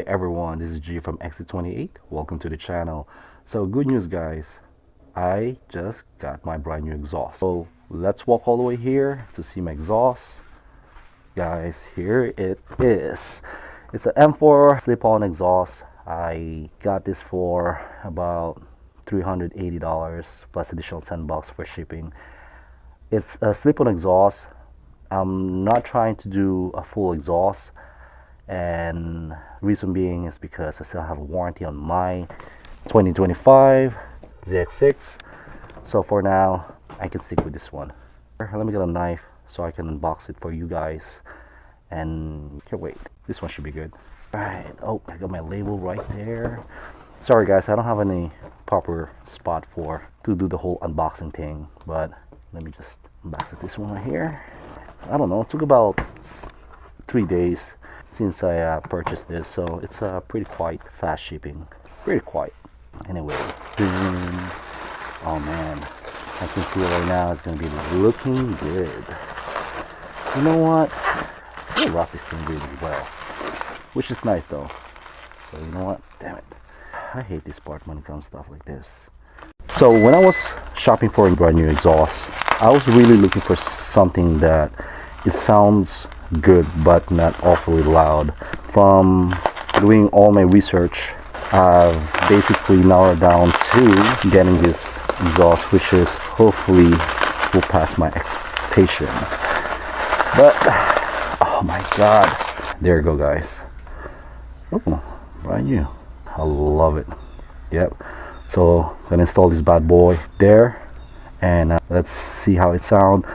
Hi everyone, this is G from Exit28. Welcome to the channel. So good news guys, I just got my brand new exhaust. So let's walk all the way here to see my exhaust. Guys, here it is. It's an M4 slip-on exhaust. I got this for about $380 plus additional $10 for shipping. It's a slip-on exhaust. I'm not trying to do a full exhaust, and reason being is because I still have a warranty on my 2025 ZX6. So for now I can stick with this one. Let me get a knife so I can unbox it for you guys, and can't wait. This one should be good. Alright, oh, I got my label right there. Sorry guys, I don't have any proper spot to do the whole unboxing thing, but let me just unbox this one right here. I don't know, it took about 3 days since I purchased this, so it's pretty quite fast shipping. Pretty quiet. Anyway, boom. Oh man, I can see it right now. It's gonna be looking good. You know what? They wrap this thing really well, which is nice though. So you know what? Damn it, I hate this part when it comes to stuff like this. So when I was shopping for a brand new exhaust, I was really looking for something that it sounds good but not awfully loud. From doing all my research, I've basically narrowed down to getting this exhaust, which is hopefully will pass my expectation. But oh my god, there you go guys. Oh, brand new. I love it. Yep. So gonna install this bad boy there, and let's see how it sounds.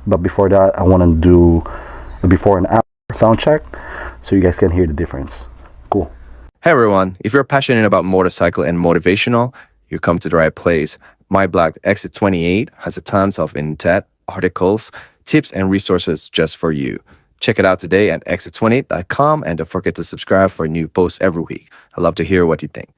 But before that, I want to do a before and after sound check so you guys can hear the difference. Cool. Hey everyone, if you're passionate about motorcycle and motivational, you come to the right place. My blog Exit28 has a tons of in-depth articles, tips, and resources just for you. Check it out today at exit28.com, and don't forget to subscribe for new posts every week. I'd love to hear what you think.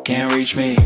Can't reach me.